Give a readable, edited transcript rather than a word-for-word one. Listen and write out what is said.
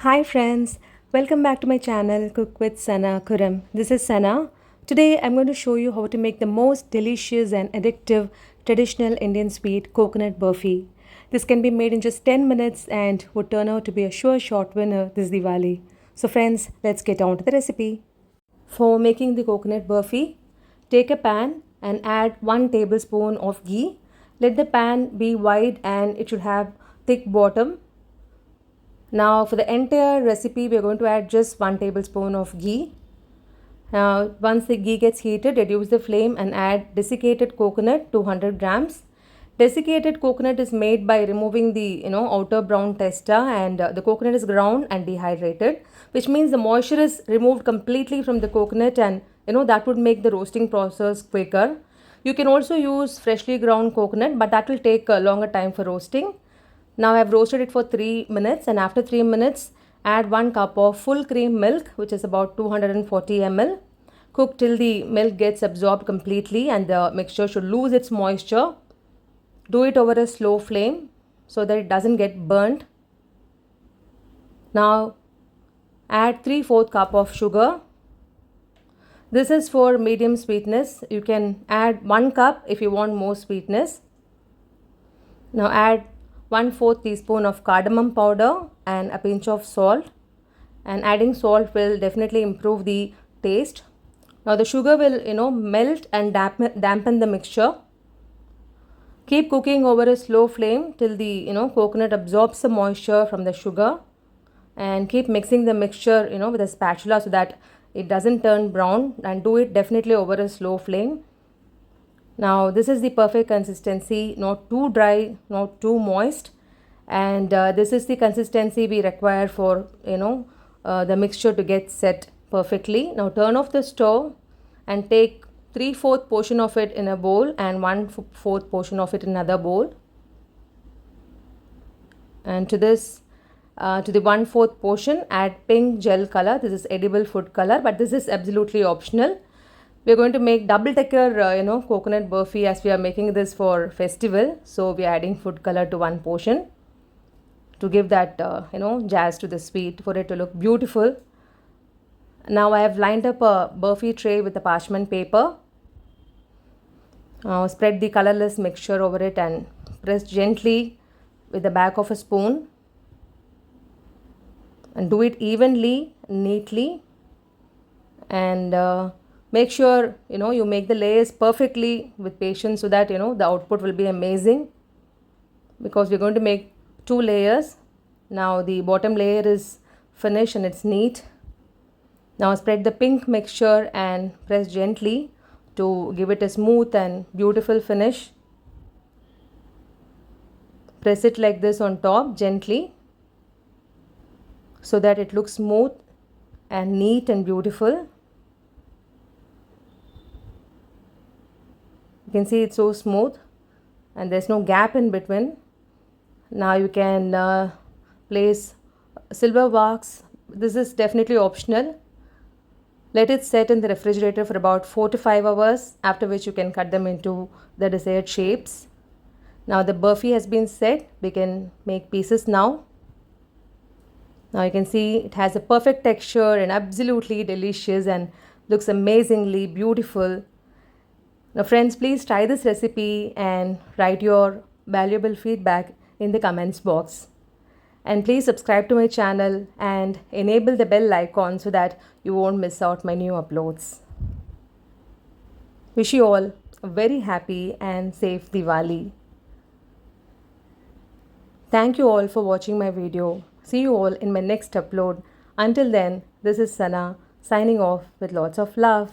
Hi friends, welcome back to my channel Cook with Sana Khuram. This is Sana. Today I'm going to show you how to make the most delicious and addictive traditional Indian sweet coconut burfi. This can be made in just 10 minutes and would turn out to be a sure shot winner this Diwali. So friends, let's get on to the recipe. For making the coconut burfi, take a pan and add 1 tablespoon of ghee. Let the pan be wide and it should have thick bottom. Now for the entire recipe we are going to add just 1 tablespoon of ghee. Now once the ghee gets heated, reduce the flame and add desiccated coconut 200 grams. Desiccated coconut is made by removing the outer brown testa, and the coconut is ground and dehydrated, which means the moisture is removed completely from the coconut, and that would make the roasting process quicker. You can also use freshly ground coconut, but that will take a longer time for roasting. Now I have roasted it for 3 minutes, and after 3 minutes add 1 cup of full cream milk, which is about 240 ml. Cook till the milk gets absorbed completely and the mixture should lose its moisture. Do it over a slow flame so that it doesn't get burnt. Now add 3/4 cup of sugar. This is for medium sweetness. You can add 1 cup if you want more sweetness. Now add 1/4 teaspoon of cardamom powder and a pinch of salt, and adding salt will definitely improve the taste. Now the sugar will melt and dampen the mixture. Keep cooking over a slow flame till the coconut absorbs the moisture from the sugar, and keep mixing the mixture with a spatula so that it doesn't turn brown, and do it definitely over a slow flame. Now this is the perfect consistency, not too dry, not too moist, and this is the consistency we require for the mixture to get set perfectly. Now turn off the stove and take 3/4 portion of it in a bowl and 1/4 portion of it in another bowl. And to this, to the 1/4 portion, add pink gel color. This is edible food color, but this is absolutely optional. We are going to make double decker coconut burfi, as we are making this for festival, so we are adding food color to 1 portion to give that jazz to the sweet, for it to look beautiful. Now I have lined up a burfi tray with a parchment paper. Spread the colorless mixture over it and press gently with the back of a spoon, and do it evenly, neatly, and make sure you make the layers perfectly with patience so that the output will be amazing, because we're going to make 2 layers. Now the bottom layer is finished and it's neat. Now spread the pink mixture and press gently to give it a smooth and beautiful finish. Press it like this on top gently so that it looks smooth and neat and beautiful. You can see it's so smooth and there's no gap in between. Now you can place silver warqs. This is definitely optional. Let it set in the refrigerator for about 4 to 5 hours, after which you can cut them into the desired shapes. Now the burfi has been set. We can make pieces now. Now you can see it has a perfect texture and absolutely delicious and looks amazingly beautiful. Now friends, please try this recipe and write your valuable feedback in the comments box. And please subscribe to my channel and enable the bell icon so that you won't miss out my new uploads. Wish you all a very happy and safe Diwali. Thank you all for watching my video. See you all in my next upload. Until then, this is Sana signing off with lots of love.